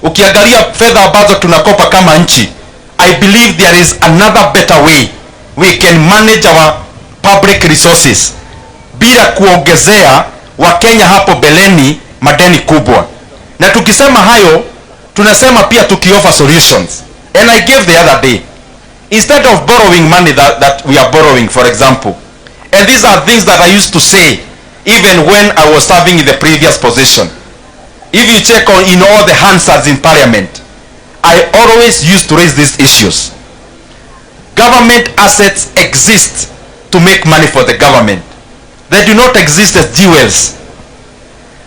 ukiangalia fedha ambazo tunakopa kama nchi, I believe there is another better way we can manage our public resources bila kuongezea Wakenya hapo beleni madeni kubwa. Na tukisema hayo, tunasema pia tukioffer solutions. And I gave the other day, instead of borrowing money that we are borrowing, for example, and these are things that I used to say even when I was serving in the previous position. If you check on in all the Hansards in parliament, I always used to raise these issues. Government assets exist to make money for the government. They do not exist as jewels.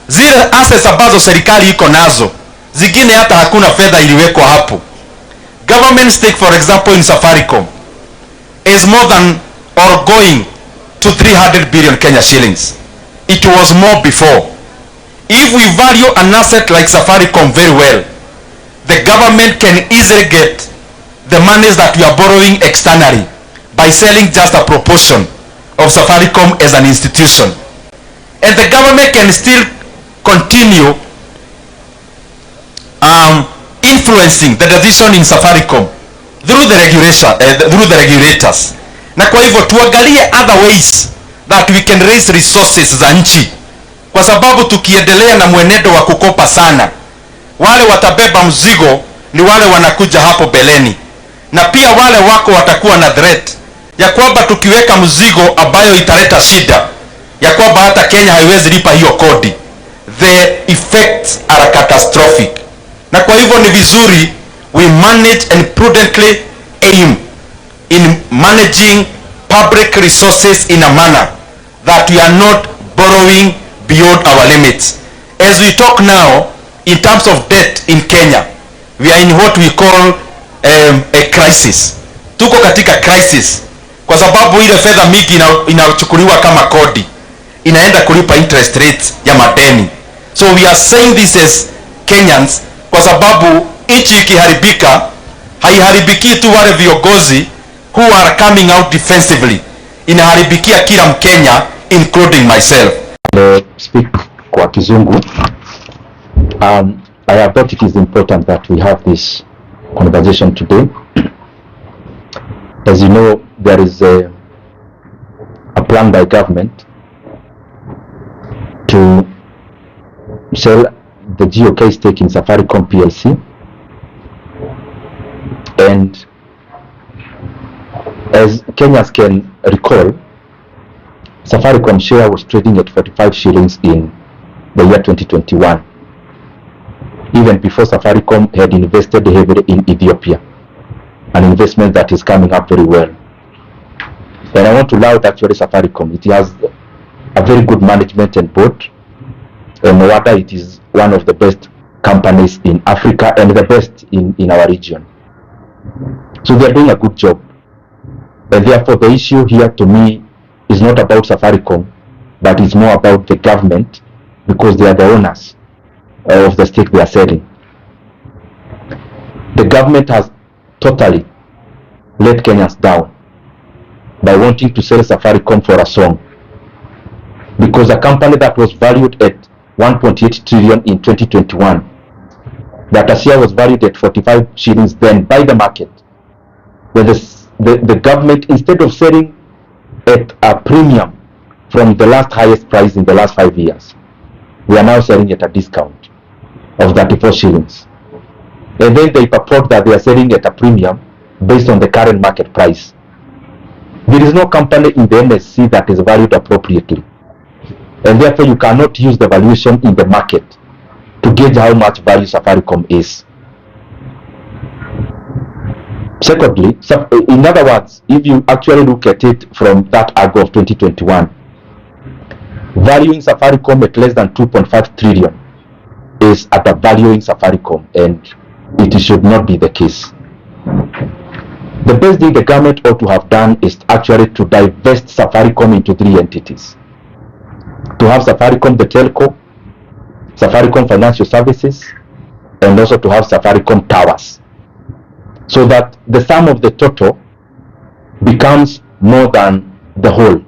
Zile assets ambazo serikali iko nazo, zingine hata hakuna fedha iliwekwa hapo. Government stake, for example, in Safaricom is more than or going to 300 billion Kenya shillings. It was more before. If we value an asset like Safaricom very well, the government can easily get the monies that we are borrowing externally by selling just a proportion of Safaricom as an institution. And the government can still continue influencing the decision in Safaricom through the regulators. Na kwa hivyo tuangalie other ways that we can raise resources za nchi, kwa sababu tukiendelea na mwenendo wa kukopa sana, wale watabeba mzigo ni wale wanakuja hapo beleni, na pia wale wako watakuwa na threat ya kwamba tukiweka mzigo ambayo italeta shida ya kwamba hata Kenya haiwezi lipa hiyo kodi, the effects are catastrophic. Na kwa hivyo ni vizuri we manage and prudently aim in managing public resources in a manner that we are not borrowing beyond our limits. As we talk now, in terms of debt in Kenya, we are in what we call a crisis. Tuko katika crisis kwa sababu ile fedha mingi inachukuliwa kama kodi inaenda kulipa interest rates ya madeni. So we are saying this as Kenyans kwa sababu nchi ikiharibika, haiharibikia tu wale viongozi who are coming out defensively, inaharibikia kila Mkenya including myself. Speak kwa Kizungu. I thought it is important that we have this conversation today. As you know, there is a plan by government to sell the GOK stake in Safaricom PLC, and as Kenyans can recall, Safaricom share was trading at 45 shillings in the year 2021, even before Safaricom had invested heavily in Ethiopia, an investment that is coming up very well. And I want to laud actually Safaricom. It has a very good management and board, and no wonder it is one of the best companies in Africa and the best in our region. So they are doing a good job, and therefore the issue here to me is not about Safaricom, but it's more about the government, because they are the owners of the stake they are selling. The government has totally let Kenyans down by wanting to sell Safaricom for a song, because a company that was valued at 1.8 trillion in 2021, that a share was valued at 45 shillings then by the market, where the government, instead of selling at a premium from the last highest price in the last 5 years, we are now selling at a discount of 34 shillings. And then they purport that they are selling at a premium based on the current market price. There is no company in the NSC that is valued appropriately, and therefore you cannot use the valuation in the market to gauge how much value Safaricom is. Secondly, in other words, if you actually look at it from that angle of 2021, valuing Safaricom at less than 2.5 trillion is at a valuing Safaricom, and it should not be the case. The best thing the government ought to have done is actually to divest Safaricom into 3 entities. To have Safaricom the telco, Safaricom Financial Services, and also to have Safaricom Towers, so that the sum of the total becomes more than the whole.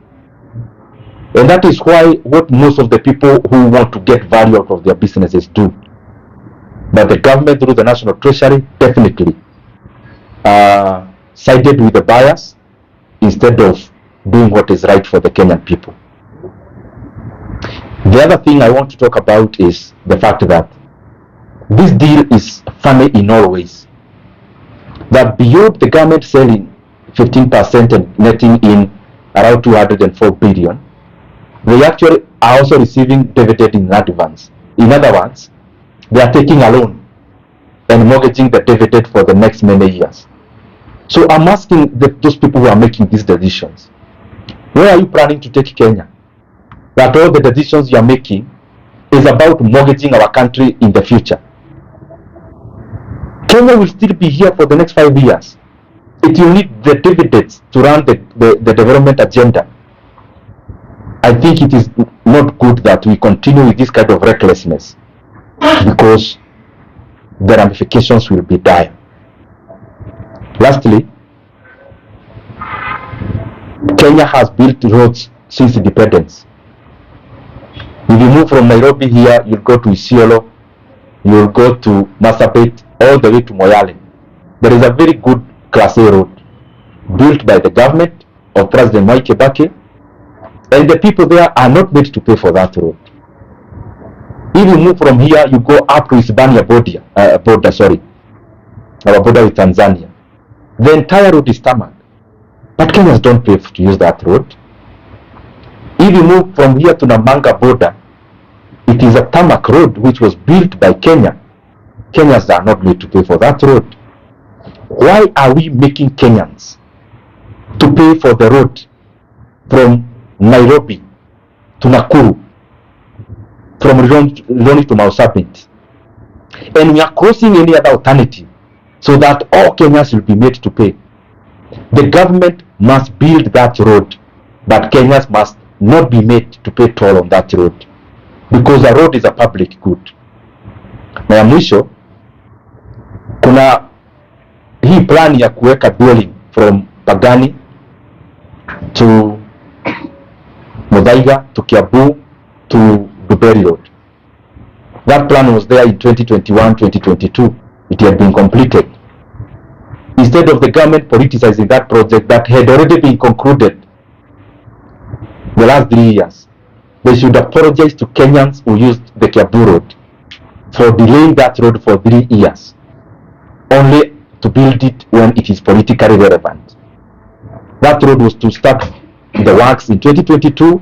And that is why what most of the people who want to get value out of their businesses do. But the government through the National Treasury definitely sided with the buyers instead of doing what is right for the Kenyan people. The other thing I want to talk about is the fact that this deal is funny in all ways. That beyond the government selling 15% and netting in around 204 billion, they actually are also receiving dividend in advance. In other words, they are taking a loan and mortgaging the dividend for the next many years. So I'm asking those people who are making these decisions, where are you planning to take Kenya? That all the decisions you are making is about mortgaging our country in the future. Kenya will still be here for the next 5 years. It will need the dividends to run the development agenda. I think it is not good that we continue with this kind of recklessness, because the ramifications will be dire. Lastly, Kenya has built roads since independence. If you move from Nairobi here, you'll go to Isiolo, you'll go to Marsabit, all the way to Moyale. There is a very good Class A road built by the government of President Mwai Kibaki, and the people there are not made to pay for that road. If you move from here, you go up to Hispania border, our border with Tanzania. The entire road is tarmac, but Kenyans don't pay to use that road. If you move from here to Namanga border, it is a tarmac road which was built by Kenya. Kenyans are not made to pay for that road. Why are we making Kenyans to pay for the road from Nairobi to Nakuru, from Loni to Marsabit, and we are crossing any other alternative so that all Kenyans will be made to pay? The government must build that road, but Kenyans must not be made to pay toll on that road, because the road is a public good. Na ya mwisho, kuna hii plan ya kuweka dwelling from Pagani to Muthaiga to Kiambu to Duberi Road. That plan was there in 2021-2022. It had been completed. Instead of the government politicizing that project that had already been concluded the last 3 years, they should apologize to Kenyans who used the Kiambu Road for delaying that road for 3 years, only to build it when it is politically relevant. That road was to start the works in 2022,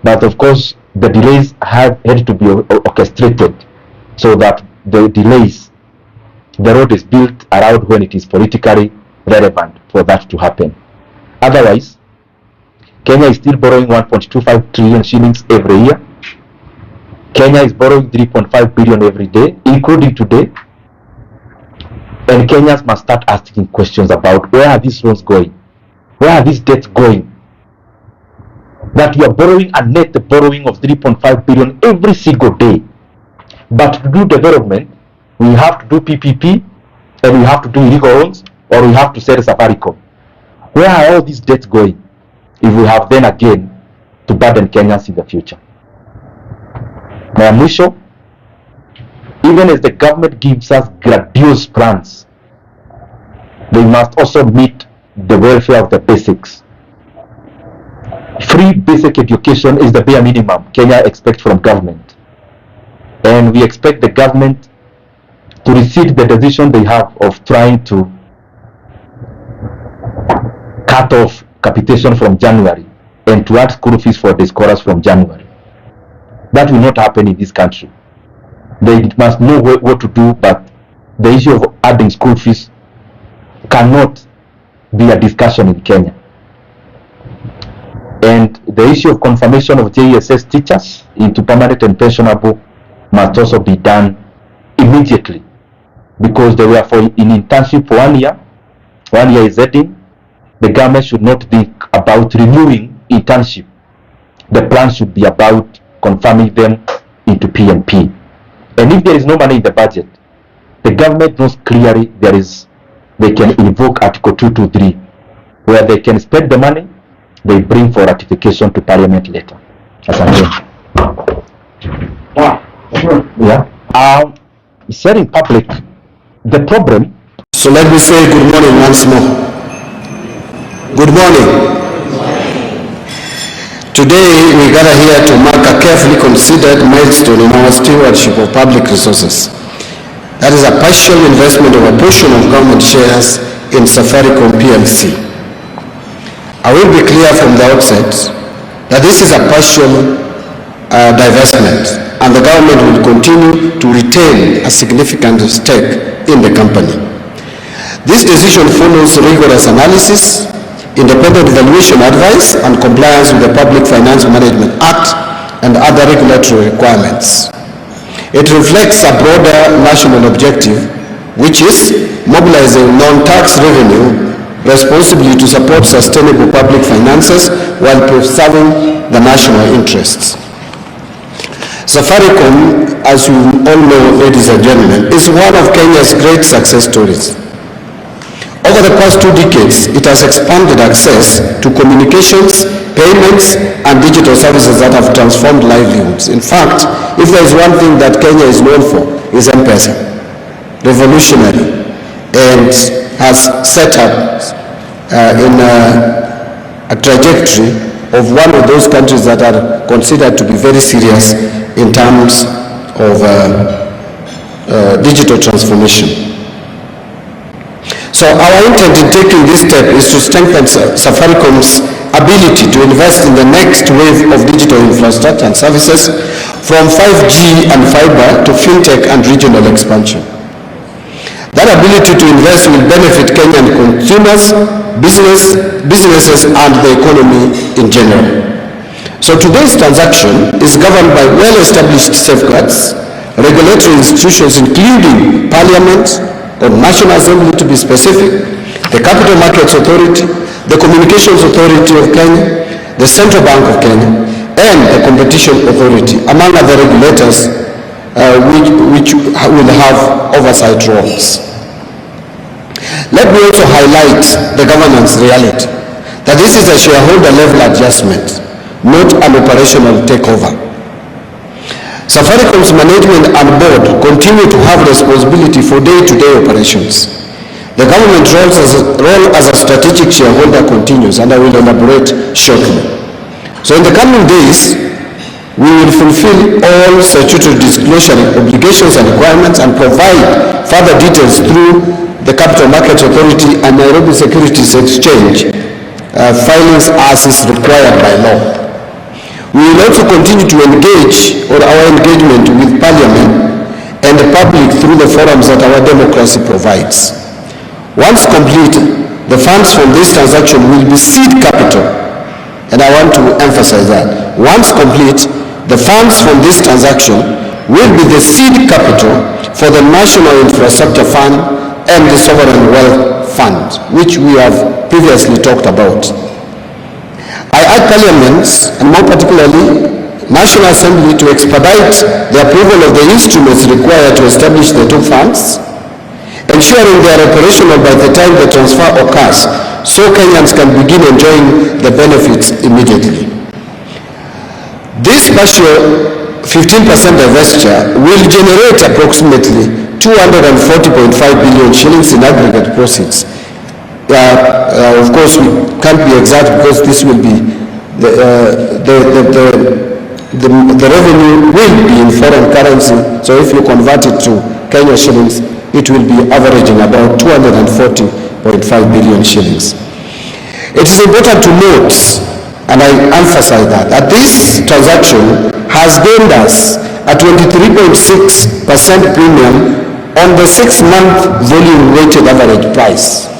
but of course the delays had to be orchestrated so that the road is built around when it is politically relevant for that to happen. Otherwise, Kenya is still borrowing 1.25 trillion shillings every year. Kenya is borrowing 3.5 billion every day, including today. And Kenyans must start asking questions about where are these loans going? Where are these debts going? That we are borrowing a net borrowing of 3.5 billion every single day. But to do development, we have to do PPP, and we have to do illegal loans, or we have to sell Safaricom. Where are all these debts going if we have then again to burden Kenyans in the future? Na mwisho, even as the government gives us grandiose plans, they must also meet the welfare of the basics. Free basic education is the bare minimum Kenya expects from government. And we expect the government to rescind the decision they have of trying to cut off capitation from January and to add school fees for the scholars from January. That will not happen in this country. They must know what to do, but the issue of adding school fees cannot be a discussion in Kenya. And the issue of confirmation of JSS teachers into permanent and pensionable must also be done immediately, because they were in internship for 1 year. 1 year is ending. The government should not think about renewing internship. The plan should be about confirming them into PNP. And if there is no money in the budget, the government knows clearly they can invoke Article 223, where they can spend the money they bring for ratification to Parliament later. As a name. Yeah. sharing public the problem. So let me say good morning once more. Good morning. Today we gather here to mark a carefully considered milestone in our stewardship of public resources. That is a partial investment of a portion of government shares in Safaricom PLC. I will be clear from the outset that this is a partial divestment, and the government will continue to retain a significant stake in the company. This decision follows rigorous analysis, independent evaluation advice, and compliance with the Public Finance Management Act and other regulatory requirements. It reflects a broader national objective, which is mobilizing non-tax revenue responsibly to support sustainable public finances while preserving the national interests. Safaricom, as you all know, ladies and gentlemen, is one of Kenya's great success stories. Over the past 2 decades, it has expanded access to communications, payments, and digital services that have transformed livelihoods. In fact, if there is one thing that Kenya is known for, is M-Pesa, revolutionary, and has set up in a trajectory of one of those countries that are considered to be very serious in terms of digital transformation. So our intent in taking this step is to strengthen Safaricom's ability to invest in the next wave of digital infrastructure and services, from 5G and fiber to fintech and regional expansion. That ability to invest will benefit Kenyan consumers, businesses, and the economy in general. So today's transaction is governed by well-established safeguards, regulatory institutions including Parliament, or National Assembly to be specific, the Capital Markets Authority, the Communications Authority of Kenya, the Central Bank of Kenya, and the Competition Authority, among other regulators which will have oversight roles. Let me also highlight the governance reality, that this is a shareholder level adjustment, not an operational takeover. Safaricom's management and board continue to have responsibility for day-to-day operations. The government role as a strategic shareholder continues, and I will elaborate shortly. So in the coming days, we will fulfill all statutory disclosure obligations and requirements and provide further details through the Capital Markets Authority and Nairobi Securities Exchange filings as is required by law. We will also continue to engage, or our engagement with Parliament and the public through the forums that our democracy provides. Once complete, the funds from this transaction will be seed capital, and I want to emphasize that. Once complete, the funds from this transaction will be the seed capital for the National Infrastructure Fund and the Sovereign Wealth Fund, which we have previously talked about. I urge Parliament, and more particularly National Assembly, to expedite the approval of the instruments required to establish the two funds, ensuring they are operational by the time the transfer occurs, so Kenyans can begin enjoying the benefits immediately. This partial 15% divestiture will generate approximately 240.5 billion shillings in aggregate proceeds. Of course, we can't be exact because this will be the revenue will be in foreign currency. So if you convert it to Kenya shillings, it will be averaging about 240.5 billion shillings. It is important to note, and I emphasize that this transaction has gained us a 23.6% premium on the 6-month volume weighted average price.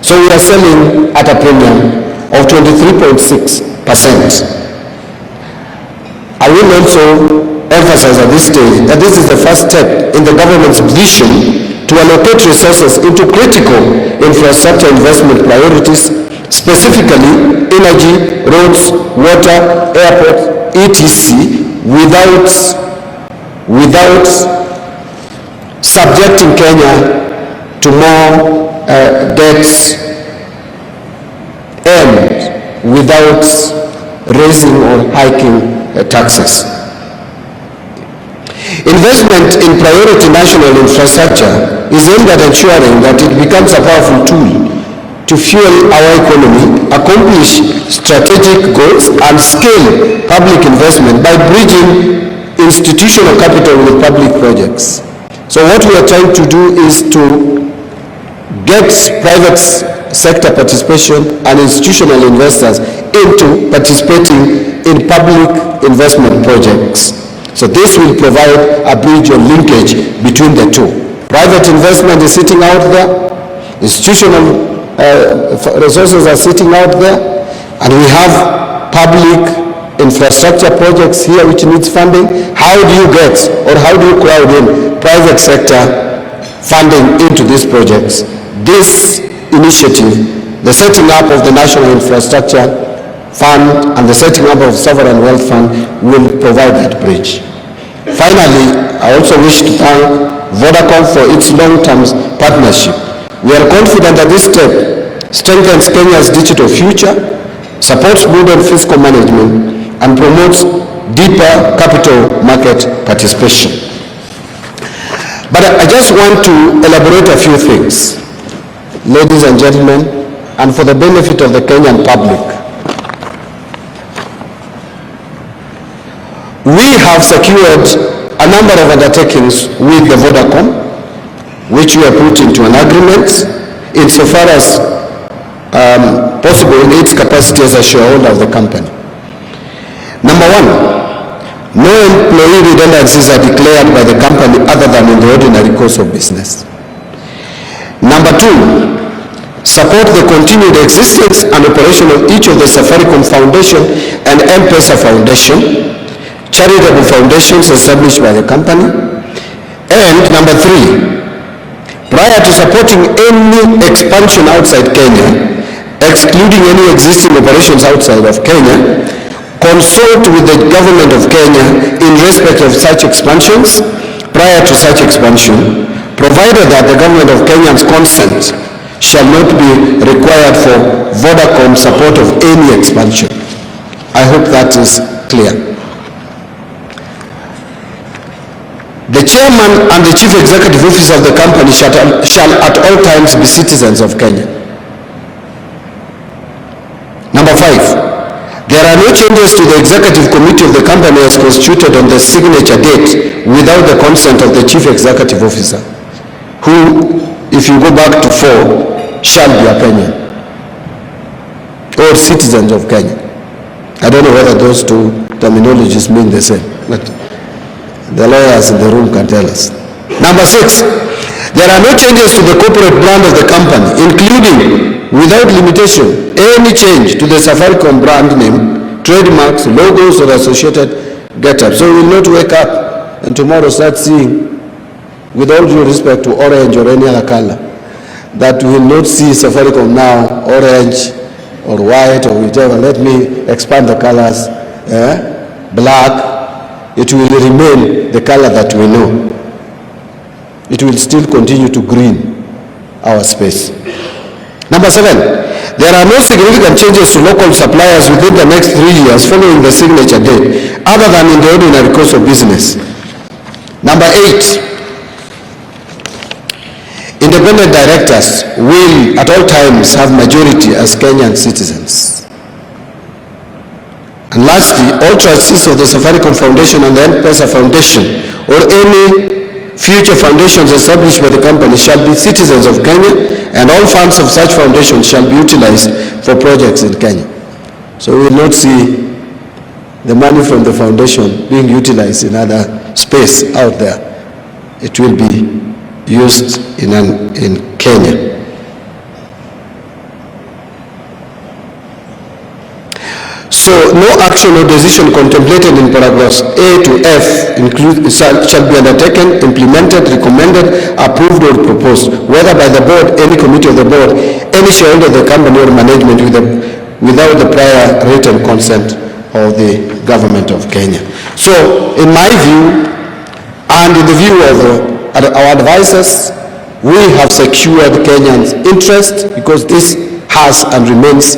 So we are selling at a premium of 23.6%. I will also emphasize at this stage that this is the first step in the government's vision to allocate resources into critical infrastructure investment priorities, specifically energy, roads, water, airports, etc., without subjecting Kenya to more debts and without raising or hiking taxes. Investment in priority national infrastructure is aimed at ensuring that it becomes a powerful tool to fuel our economy, accomplish strategic goals, and scale public investment by bridging institutional capital with public projects. So what we are trying to do is to get private sector participation and institutional investors into participating in public investment projects. So this will provide a bridge or linkage between the two. Private investment is sitting out there, institutional resources are sitting out there, and we have public infrastructure projects here which needs funding. How do you get, or how do you crowd in private sector funding into these projects? This initiative, the setting up of the National Infrastructure Fund and the setting up of Sovereign Wealth Fund will provide that bridge. Finally, I also wish to thank Vodacom for its long-term partnership. We are confident that this step strengthens Kenya's digital future, supports prudent fiscal management, and promotes deeper capital market participation. But I just want to elaborate a few things, ladies and gentlemen, and for the benefit of the Kenyan public. We have secured a number of undertakings with the Vodacom, which we have put into an agreement insofar as possible in its capacity as a shareholder of the company. Number one, no employee redundancies are declared by the company other than in the ordinary course of business. Number two, support the continued existence and operation of each of the Safaricom Foundation and M-Pesa Foundation, charitable foundations established by the company. And number three, prior to supporting any expansion outside Kenya, excluding any existing operations outside of Kenya, consult with the government of Kenya in respect of such expansions prior to such expansion, provided that the government of Kenya's consent shall not be required for Vodacom support of any expansion. I hope that is clear. The chairman and the chief executive officer of the company shall at all times be citizens of Kenya. Number five, there are no changes to the executive committee of the company as constituted on the signature date without the consent of the chief executive officer, who, if you go back to 4, shall be a Kenyan or citizens of Kenya. I don't know whether those two terminologies mean the same, but the lawyers in the room can tell us. Number 6, there are no changes to the corporate brand of the company, including, without limitation, any change to the Safaricom brand name, trademarks, logos, or associated get-up. So we will not wake up and tomorrow start seeing, with all due respect to orange or any other color, that we will not see Safaricom now orange or white or whichever. Let me expand the colors. Black. It will remain the color that we know. It will still continue to green our space. Number 7, there are no significant changes to local suppliers within the next 3 years following the signature date, other than in the ordinary course of business. Number 8, independent directors will at all times have majority as Kenyan citizens. And lastly, all trustees of the Safaricom Foundation and the M-Pesa Foundation or any future foundations established by the company shall be citizens of Kenya, and all funds of such foundations shall be utilized for projects in Kenya. So we will not see the money from the foundation being utilized in other space out there. It will be used in Kenya. So no action or decision contemplated in paragraphs A to F shall be undertaken, implemented, recommended, approved, or proposed, whether by the board, any committee of the board, any shareholder of the company or management without the prior written consent of the government of Kenya. So in my view, and in the view of our advisors, we have secured Kenyans' interest, because this has and remains